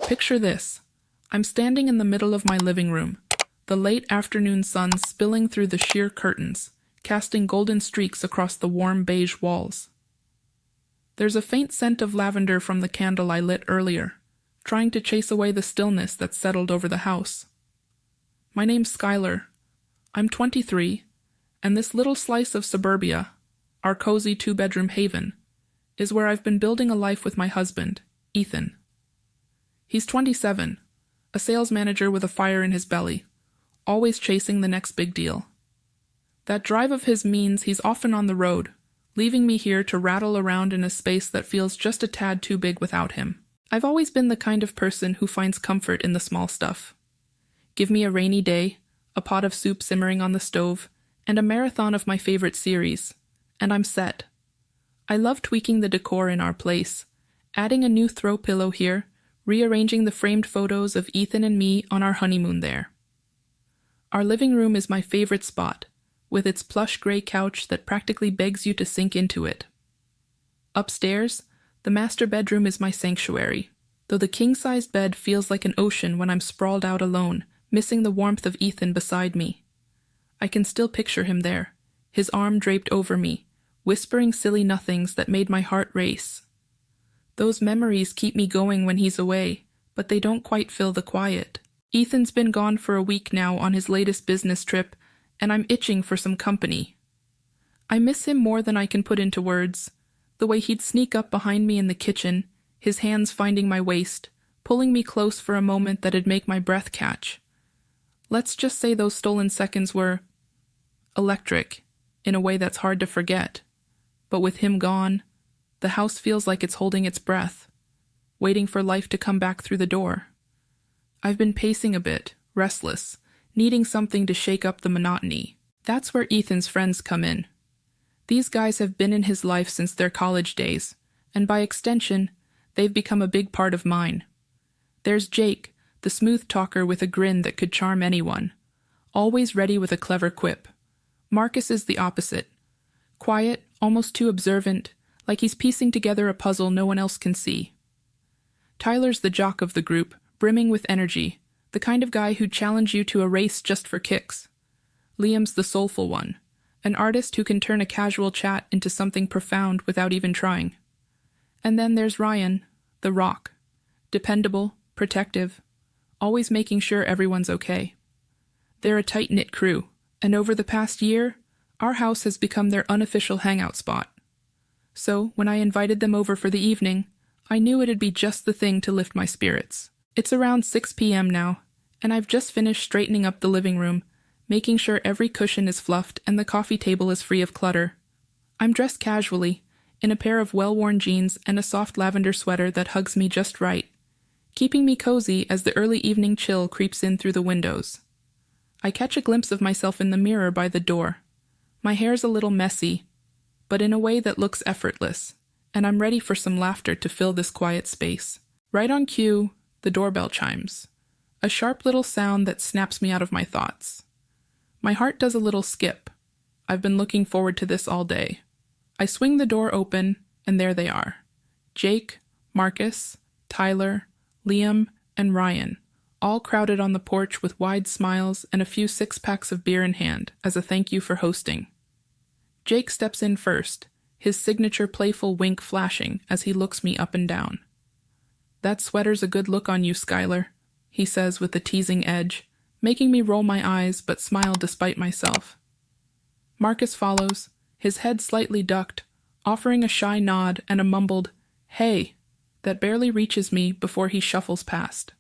Picture this. I'm standing in the middle of my living room, the late afternoon sun spilling through the sheer curtains, casting golden streaks across the warm beige walls. There's a faint scent of lavender from the candle I lit earlier, trying to chase away the stillness that settled over the house. My name's Skylar. I'm 23, and this little slice of suburbia, our cozy two-bedroom haven, is where I've been building a life with my husband, Ethan. He's 27, a sales manager with a fire in his belly, always chasing the next big deal. That drive of his means he's often on the road, leaving me here to rattle around in a space that feels just a tad too big without him. I've always been the kind of person who finds comfort in the small stuff. Give me a rainy day, a pot of soup simmering on the stove, and a marathon of my favorite series, and I'm set. I love tweaking the decor in our place, adding a new throw pillow here, rearranging the framed photos of Ethan and me on our honeymoon there. Our living room is my favorite spot, with its plush gray couch that practically begs you to sink into it. Upstairs, the master bedroom is my sanctuary, though the king-sized bed feels like an ocean when I'm sprawled out alone, missing the warmth of Ethan beside me. I can still picture him there, his arm draped over me, whispering silly nothings that made my heart race. Those memories keep me going when he's away, but they don't quite fill the quiet. Ethan's been gone for a week now on his latest business trip, and I'm itching for some company. I miss him more than I can put into words. The way he'd sneak up behind me in the kitchen, his hands finding my waist, pulling me close for a moment that'd make my breath catch. Let's just say those stolen seconds were electric, in a way that's hard to forget. But with him gone, the house feels like it's holding its breath, waiting for life to come back through the door. I've been pacing a bit, restless, needing something to shake up the monotony. That's where Ethan's friends come in. These guys have been in his life since their college days, and by extension, they've become a big part of mine. There's Jake, the smooth talker with a grin that could charm anyone, always ready with a clever quip. Marcus is the opposite. Quiet, almost too observant, like he's piecing together a puzzle no one else can see. Tyler's the jock of the group, brimming with energy, the kind of guy who'd challenge you to a race just for kicks. Liam's the soulful one, an artist who can turn a casual chat into something profound without even trying. And then there's Ryan, the rock, dependable, protective, always making sure everyone's okay. They're a tight-knit crew, and over the past year, our house has become their unofficial hangout spot. So, when I invited them over for the evening, I knew it'd be just the thing to lift my spirits. It's around 6 p.m. now, and I've just finished straightening up the living room, making sure every cushion is fluffed and the coffee table is free of clutter. I'm dressed casually, in a pair of well-worn jeans and a soft lavender sweater that hugs me just right, keeping me cozy as the early evening chill creeps in through the windows. I catch a glimpse of myself in the mirror by the door. My hair's a little messy, but in a way that looks effortless, and I'm ready for some laughter to fill this quiet space. Right on cue, the doorbell chimes, a sharp little sound that snaps me out of my thoughts. My heart does a little skip. I've been looking forward to this all day. I swing the door open, and there they are. Jake, Marcus, Tyler, Liam, and Ryan, all crowded on the porch with wide smiles and a few six-packs of beer in hand as a thank you for hosting. Jake steps in first, his signature playful wink flashing as he looks me up and down. "That sweater's a good look on you, Skylar," he says with a teasing edge, making me roll my eyes but smile despite myself. Marcus follows, his head slightly ducked, offering a shy nod and a mumbled, "Hey," that barely reaches me before he shuffles past.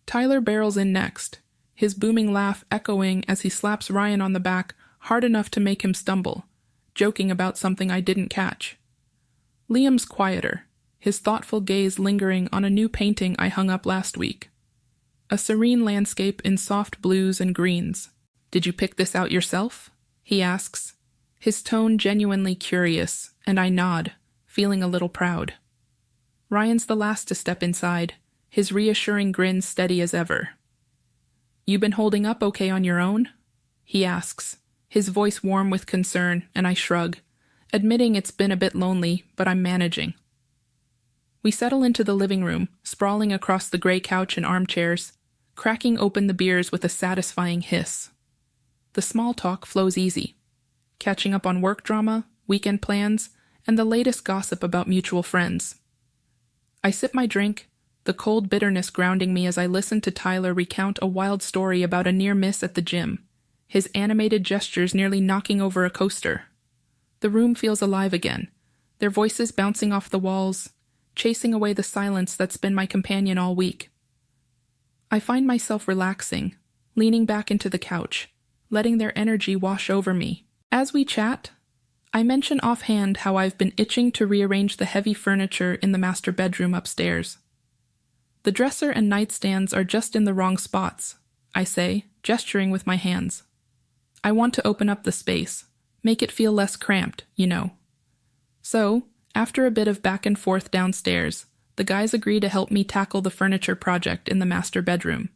Tyler barrels in next, his booming laugh echoing as he slaps Ryan on the back hard enough to make him stumble, joking about something I didn't catch. Liam's quieter, his thoughtful gaze lingering on a new painting I hung up last week. A serene landscape in soft blues and greens. "Did you pick this out yourself?" he asks, his tone genuinely curious, and I nod, feeling a little proud. Ryan's the last to step inside, his reassuring grin steady as ever. "You been holding up okay on your own?" he asks, his voice warm with concern, and I shrug, admitting it's been a bit lonely, but I'm managing. We settle into the living room, sprawling across the gray couch and armchairs, cracking open the beers with a satisfying hiss. The small talk flows easy, catching up on work drama, weekend plans, and the latest gossip about mutual friends. I sip my drink, the cold bitterness grounding me as I listen to Tyler recount a wild story about a near miss at the gym, his animated gestures nearly knocking over a coaster. The room feels alive again, their voices bouncing off the walls, chasing away the silence that's been my companion all week. I find myself relaxing, leaning back into the couch, letting their energy wash over me. As we chat, I mention offhand how I've been itching to rearrange the heavy furniture in the master bedroom upstairs. The dresser and nightstands are just in the wrong spots, I say, gesturing with my hands. I want to open up the space, make it feel less cramped, you know. So, after a bit of back and forth downstairs, the guys agree to help me tackle the furniture project in the master bedroom.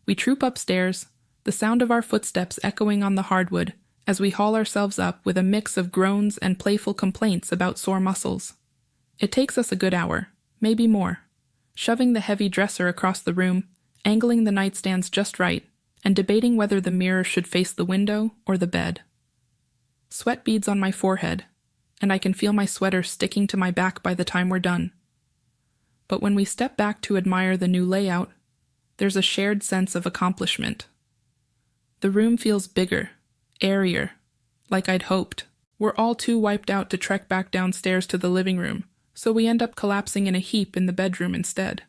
We troop upstairs, the sound of our footsteps echoing on the hardwood as we haul ourselves up with a mix of groans and playful complaints about sore muscles. It takes us a good hour, maybe more, shoving the heavy dresser across the room, angling the nightstands just right, and debating whether the mirror should face the window or the bed. Sweat beads on my forehead, and I can feel my sweater sticking to my back by the time we're done. But when we step back to admire the new layout, there's a shared sense of accomplishment. The room feels bigger, airier, like I'd hoped. We're all too wiped out to trek back downstairs to the living room, so we end up collapsing in a heap in the bedroom instead.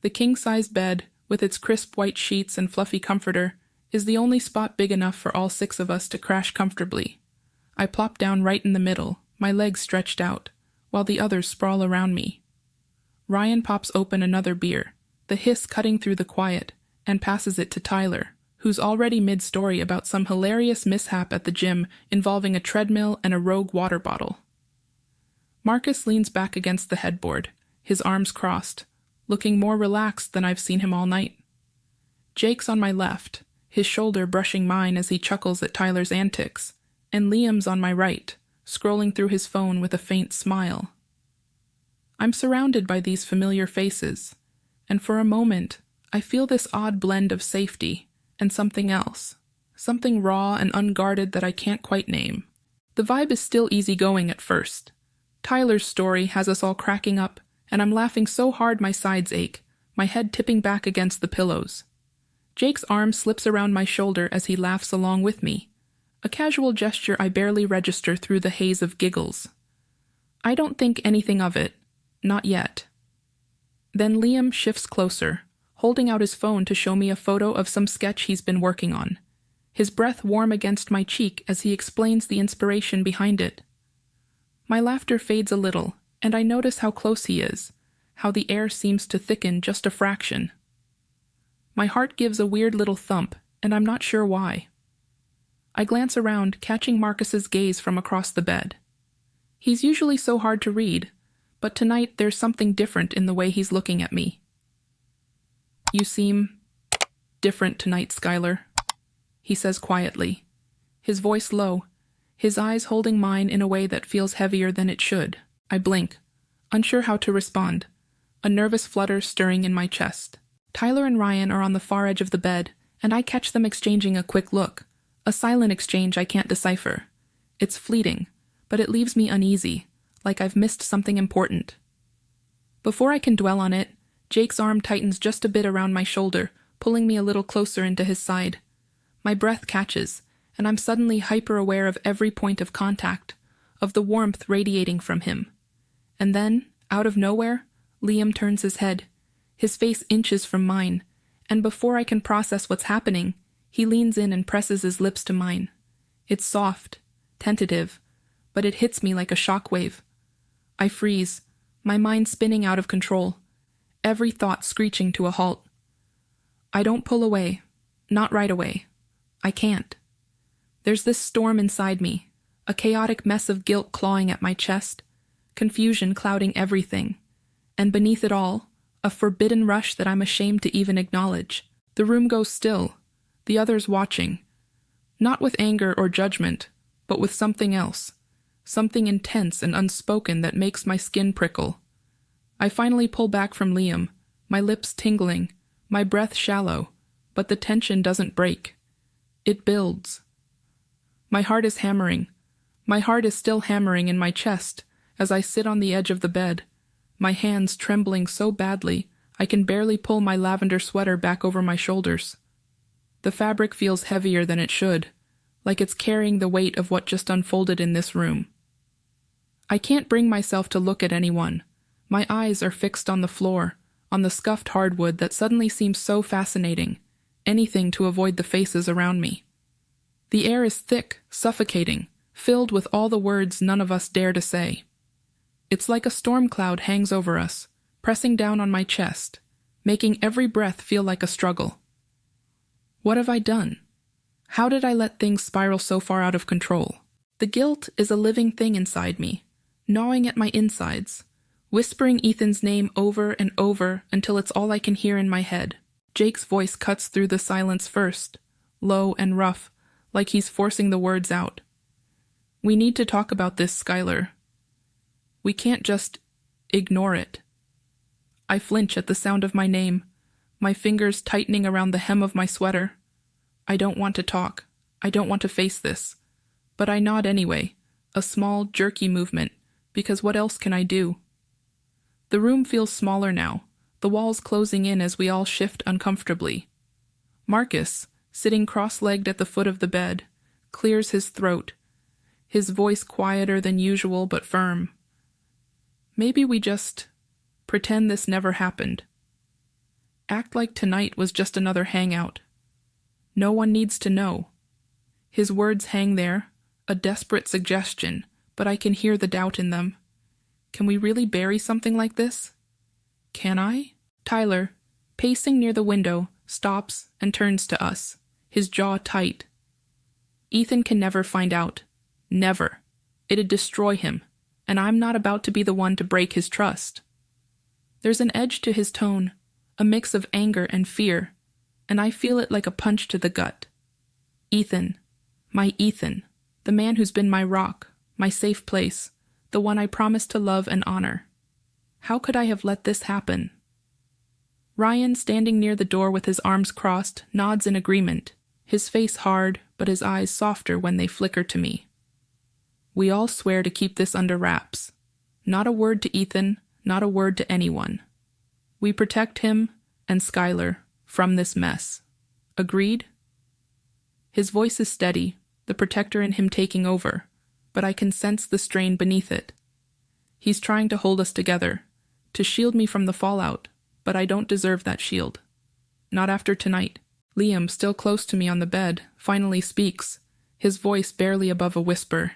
The king-size bed, with its crisp white sheets and fluffy comforter, is the only spot big enough for all 6 of us to crash comfortably. I plop down right in the middle, my legs stretched out, while the others sprawl around me. Ryan pops open another beer, the hiss cutting through the quiet, and passes it to Tyler, who's already mid-story about some hilarious mishap at the gym involving a treadmill and a rogue water bottle. Marcus leans back against the headboard, his arms crossed, looking more relaxed than I've seen him all night. Jake's on my left, his shoulder brushing mine as he chuckles at Tyler's antics, and Liam's on my right, scrolling through his phone with a faint smile. I'm surrounded by these familiar faces, and for a moment, I feel this odd blend of safety and something else, something raw and unguarded that I can't quite name. The vibe is still easygoing at first. Tyler's story has us all cracking up, and I'm laughing so hard my sides ache, my head tipping back against the pillows. Jake's arm slips around my shoulder as he laughs along with me, a casual gesture I barely register through the haze of giggles. I don't think anything of it, not yet. Then Liam shifts closer, holding out his phone to show me a photo of some sketch he's been working on, his breath warm against my cheek as he explains the inspiration behind it. My laughter fades a little, and I notice how close he is, how the air seems to thicken just a fraction. My heart gives a weird little thump, and I'm not sure why. I glance around, catching Marcus's gaze from across the bed. He's usually so hard to read, but tonight there's something different in the way he's looking at me. "You seem different tonight, Skylar," he says quietly, his voice low, his eyes holding mine in a way that feels heavier than it should. I blink, unsure how to respond, a nervous flutter stirring in my chest. Tyler and Ryan are on the far edge of the bed, and I catch them exchanging a quick look, a silent exchange I can't decipher. It's fleeting, but it leaves me uneasy, like I've missed something important. Before I can dwell on it, Jake's arm tightens just a bit around my shoulder, pulling me a little closer into his side. My breath catches, and I'm suddenly hyper-aware of every point of contact, of the warmth radiating from him. And then, out of nowhere, Liam turns his head, his face inches from mine, and before I can process what's happening, he leans in and presses his lips to mine. It's soft, tentative, but it hits me like a shockwave. I freeze, my mind spinning out of control, every thought screeching to a halt. I don't pull away, not right away. I can't. There's this storm inside me, a chaotic mess of guilt clawing at my chest, confusion clouding everything, and beneath it all, a forbidden rush that I'm ashamed to even acknowledge. The room goes still, the others watching, not with anger or judgment, but with something else, something intense and unspoken that makes my skin prickle. I finally pull back from Liam, my lips tingling, my breath shallow, but the tension doesn't break. It builds. My heart is hammering. My heart is still hammering in my chest as I sit on the edge of the bed, my hands trembling so badly I can barely pull my lavender sweater back over my shoulders. The fabric feels heavier than it should, like it's carrying the weight of what just unfolded in this room. I can't bring myself to look at anyone. My eyes are fixed on the floor, on the scuffed hardwood that suddenly seems so fascinating, anything to avoid the faces around me. The air is thick, suffocating, filled with all the words none of us dare to say. It's like a storm cloud hangs over us, pressing down on my chest, making every breath feel like a struggle. What have I done? How did I let things spiral so far out of control? The guilt is a living thing inside me, gnawing at my insides, whispering Ethan's name over and over until it's all I can hear in my head. Jake's voice cuts through the silence first, low and rough, like he's forcing the words out. We need to talk about this, Skylar. We can't just ignore it. I flinch at the sound of my name, my fingers tightening around the hem of my sweater. I don't want to talk. I don't want to face this. But I nod anyway, a small, jerky movement, because what else can I do? The room feels smaller now, the walls closing in as we all shift uncomfortably. Marcus, sitting cross-legged at the foot of the bed, clears his throat, his voice quieter than usual but firm. Maybe we just pretend this never happened. Act like tonight was just another hangout. No one needs to know. His words hang there, a desperate suggestion, but I can hear the doubt in them. Can we really bury something like this? Can I? Tyler, pacing near the window, stops and turns to us, his jaw tight. Ethan can never find out. Never. It'd destroy him, and I'm not about to be the one to break his trust. There's an edge to his tone, a mix of anger and fear, and I feel it like a punch to the gut. Ethan, my Ethan, the man who's been my rock, my safe place, the one I promised to love and honor. How could I have let this happen? Ryan, standing near the door with his arms crossed, nods in agreement, his face hard, but his eyes softer when they flicker to me. We all swear to keep this under wraps. Not a word to Ethan, not a word to anyone. We protect him and Skylar from this mess. Agreed? His voice is steady, the protector in him taking over, but I can sense the strain beneath it. He's trying to hold us together, to shield me from the fallout, but I don't deserve that shield. Not after tonight. Liam, still close to me on the bed, finally speaks, his voice barely above a whisper.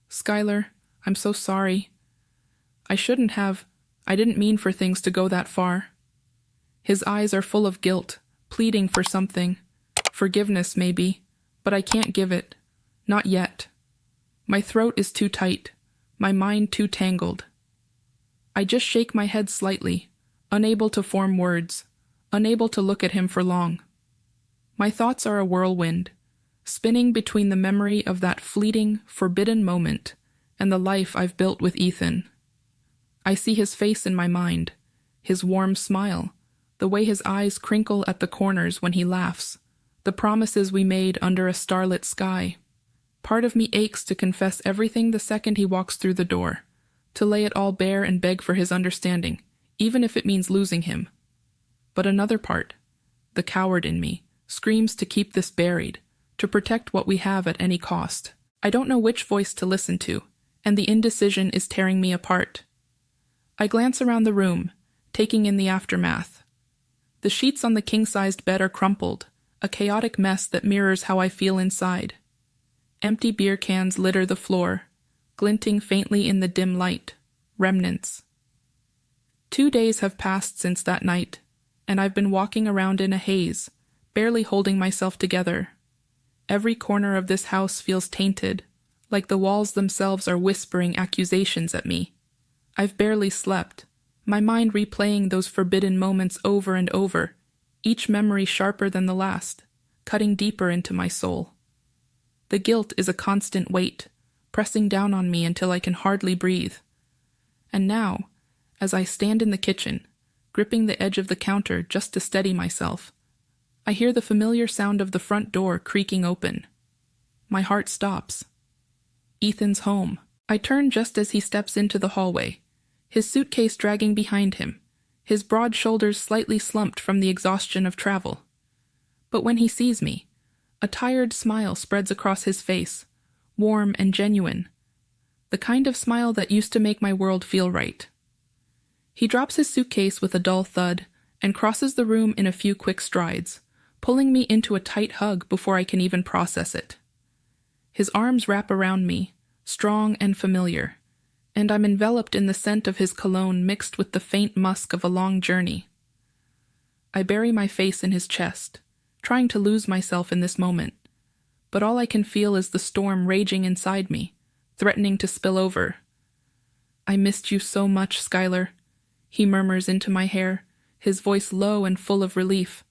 Skylar, I'm so sorry. I didn't mean for things to go that far. His eyes are full of guilt, pleading for something. Forgiveness, maybe, but I can't give it. Not yet. My throat is too tight, my mind too tangled. I just shake my head slightly, unable to form words, unable to look at him for long. My thoughts are a whirlwind, spinning between the memory of that fleeting, forbidden moment and the life I've built with Ethan. I see his face in my mind, his warm smile, the way his eyes crinkle at the corners when he laughs, the promises we made under a starlit sky. Part of me aches to confess everything the second he walks through the door, to lay it all bare and beg for his understanding, even if it means losing him. But another part, the coward in me, screams to keep this buried, to protect what we have at any cost. I don't know which voice to listen to, and the indecision is tearing me apart. I glance around the room, taking in the aftermath. The sheets on the king-sized bed are crumpled, a chaotic mess that mirrors how I feel inside. Empty beer cans litter the floor, glinting faintly in the dim light, remnants. 2 days have passed since that night, and I've been walking around in a haze, barely holding myself together. Every corner of this house feels tainted, like the walls themselves are whispering accusations at me. I've barely slept, my mind replaying those forbidden moments over and over, each memory sharper than the last, cutting deeper into my soul. The guilt is a constant weight, pressing down on me until I can hardly breathe. And now, As I stand in the kitchen, gripping the edge of the counter just to steady myself, I hear the familiar sound of the front door creaking open. My heart stops. Ethan's home. I turn just as he steps into the hallway, his suitcase dragging behind him, his broad shoulders slightly slumped from the exhaustion of travel. But when he sees me, a tired smile spreads across his face, warm and genuine, the kind of smile that used to make my world feel right. He drops his suitcase with a dull thud and crosses the room in a few quick strides, pulling me into a tight hug before I can even process it. His arms wrap around me, strong and familiar, and I'm enveloped in the scent of his cologne mixed with the faint musk of a long journey. I bury my face in his chest, trying to lose myself in this moment, but all I can feel is the storm raging inside me, threatening to spill over. "I missed you so much, Skylar," he murmurs into my hair, his voice low and full of relief.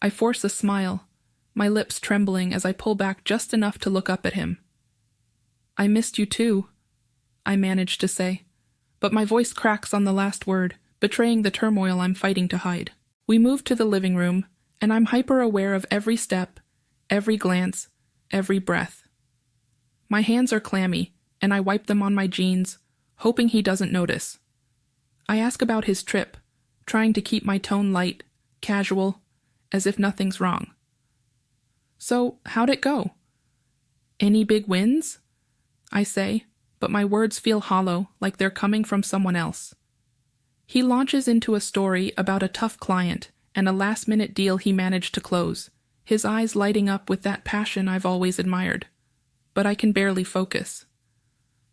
I force a smile, my lips trembling as I pull back just enough to look up at him. "I missed you too," I manage to say, but my voice cracks on the last word, betraying the turmoil I'm fighting to hide. We move to the living room, and I'm hyper-aware of every step, every glance, every breath. My hands are clammy, and I wipe them on my jeans, hoping he doesn't notice. I ask about his trip, trying to keep my tone light, casual, as if nothing's wrong. "So, how'd it go?" "Any big wins?" I say, but my words feel hollow, like they're coming from someone else. He launches into a story about a tough client and a last-minute deal he managed to close, his eyes lighting up with that passion I've always admired. But I can barely focus.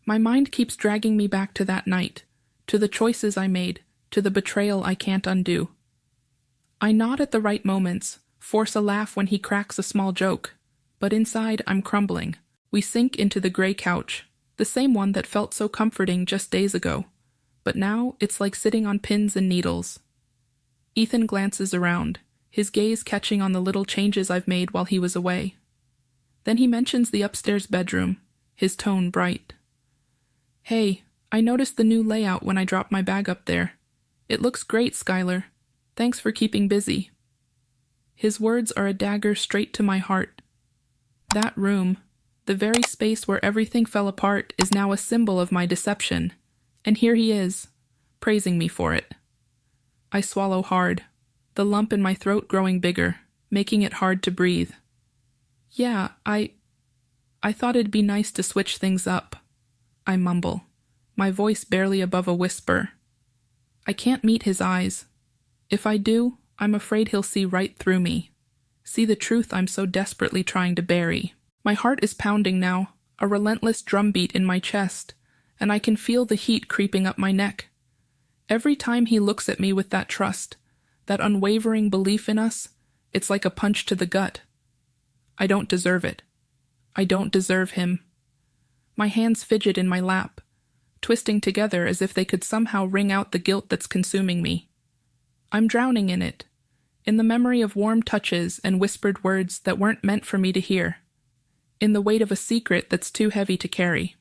My mind keeps dragging me back to that night, to the choices I made, to the betrayal I can't undo. I nod at the right moments, force a laugh when he cracks a small joke, but inside I'm crumbling. We sink into the gray couch, the same one that felt so comforting just days ago, but now it's like sitting on pins and needles. Ethan glances around, his gaze catching on the little changes I've made while he was away. Then he mentions the upstairs bedroom, his tone bright. "Hey, I noticed the new layout when I dropped my bag up there. It looks great, Skylar. Thanks for keeping busy." His words are a dagger straight to my heart. That room, the very space where everything fell apart, is now a symbol of my deception, and here he is, praising me for it. I swallow hard, the lump in my throat growing bigger, making it hard to breathe. "Yeah, I thought it'd be nice to switch things up," I mumble, my voice barely above a whisper. I can't meet his eyes. If I do, I'm afraid he'll see right through me, see the truth I'm so desperately trying to bury. My heart is pounding now, a relentless drumbeat in my chest, and I can feel the heat creeping up my neck. Every time he looks at me with that trust, that unwavering belief in us, it's like a punch to the gut. I don't deserve it. I don't deserve him. My hands fidget in my lap, twisting together as if they could somehow wring out the guilt that's consuming me. I'm drowning in it, in the memory of warm touches and whispered words that weren't meant for me to hear, in the weight of a secret that's too heavy to carry.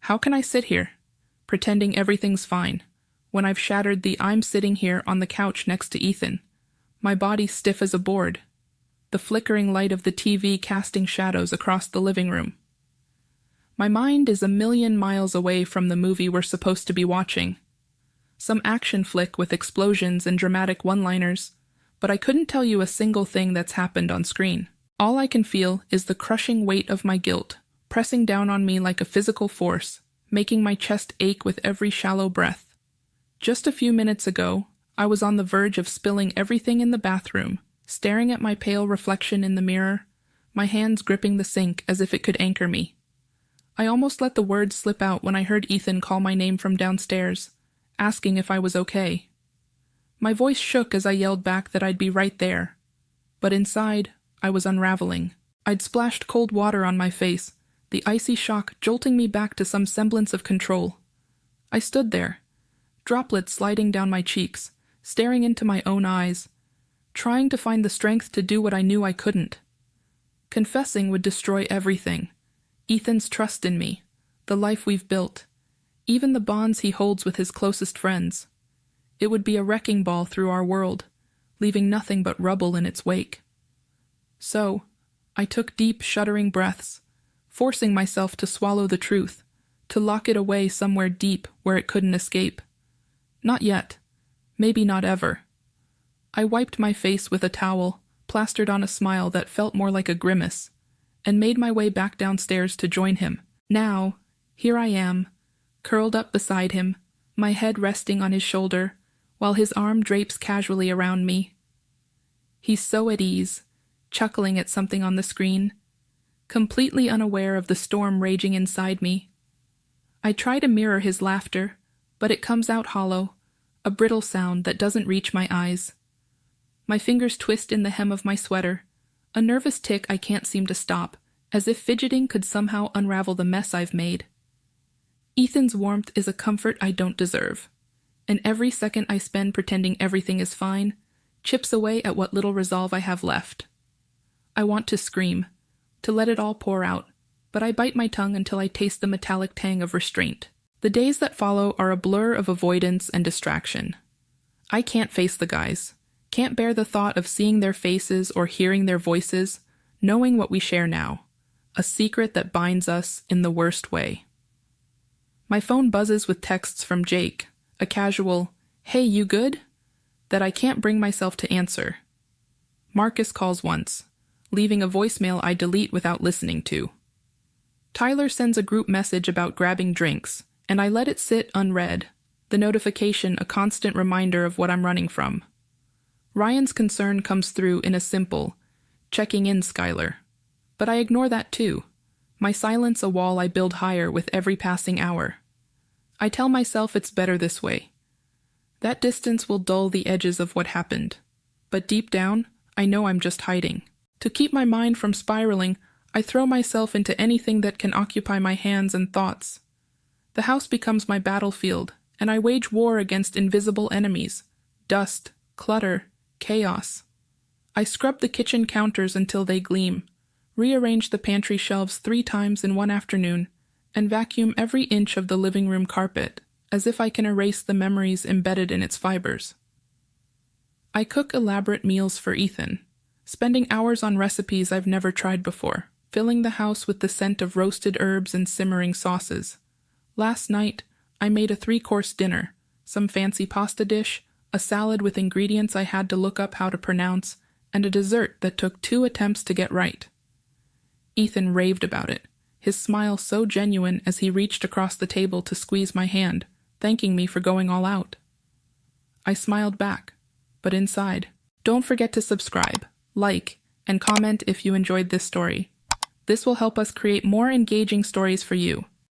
How can I sit here, pretending everything's fine, when I've shattered the I'm sitting here on the couch next to Ethan, my body stiff as a board, the flickering light of the TV casting shadows across the living room. My mind is a million miles away from the movie we're supposed to be watching. Some action flick with explosions and dramatic one-liners, but I couldn't tell you a single thing that's happened on screen. All I can feel is the crushing weight of my guilt, pressing down on me like a physical force, making my chest ache with every shallow breath. Just a few minutes ago, I was on the verge of spilling everything in the bathroom, staring at my pale reflection in the mirror, my hands gripping the sink as if it could anchor me. I almost let the words slip out when I heard Ethan call my name from downstairs, asking if I was okay. My voice shook as I yelled back that I'd be right there, but inside, I was unraveling. I'd splashed cold water on my face, the icy shock jolting me back to some semblance of control. I stood there, droplets sliding down my cheeks, staring into my own eyes, trying to find the strength to do what I knew I couldn't. Confessing would destroy everything. Ethan's trust in me, the life we've built, even the bonds he holds with his closest friends. It would be a wrecking ball through our world, leaving nothing but rubble in its wake. So, I took deep, shuddering breaths, forcing myself to swallow the truth, to lock it away somewhere deep where it couldn't escape. Not yet. Maybe not ever. I wiped my face with a towel, plastered on a smile that felt more like a grimace, and made my way back downstairs to join him. Now, here I am, curled up beside him, my head resting on his shoulder, while his arm drapes casually around me. He's so at ease, chuckling at something on the screen, completely unaware of the storm raging inside me. I try to mirror his laughter, but it comes out hollow, a brittle sound that doesn't reach my eyes. My fingers twist in the hem of my sweater, a nervous tick I can't seem to stop, as if fidgeting could somehow unravel the mess I've made. Ethan's warmth is a comfort I don't deserve, and every second I spend pretending everything is fine chips away at what little resolve I have left. I want to scream, to let it all pour out, but I bite my tongue until I taste the metallic tang of restraint. The days that follow are a blur of avoidance and distraction. I can't face the guys, can't bear the thought of seeing their faces or hearing their voices, knowing what we share now, a secret that binds us in the worst way. My phone buzzes with texts from Jake, a casual, "Hey, you good?" that I can't bring myself to answer. Marcus calls once, leaving a voicemail I delete without listening to. Tyler sends a group message about grabbing drinks, and I let it sit unread, the notification a constant reminder of what I'm running from. Ryan's concern comes through in a simple, "Checking in, Skylar." But I ignore that too, my silence a wall I build higher with every passing hour. I tell myself it's better this way. That distance will dull the edges of what happened, but deep down, I know I'm just hiding. To keep my mind from spiraling, I throw myself into anything that can occupy my hands and thoughts. The house becomes my battlefield, and I wage war against invisible enemies: dust, clutter, chaos. I scrub the kitchen counters until they gleam, rearrange the pantry shelves 3 times in one afternoon, and vacuum every inch of the living room carpet, as if I can erase the memories embedded in its fibers. I cook elaborate meals for Ethan, spending hours on recipes I've never tried before, filling the house with the scent of roasted herbs and simmering sauces. Last night, I made a 3-course dinner, some fancy pasta dish, a salad with ingredients I had to look up how to pronounce, and a dessert that took 2 attempts to get right. Ethan raved about it, his smile so genuine as he reached across the table to squeeze my hand, thanking me for going all out. I smiled back, but inside, don't forget to subscribe, like, and comment if you enjoyed this story. This will help us create more engaging stories for you.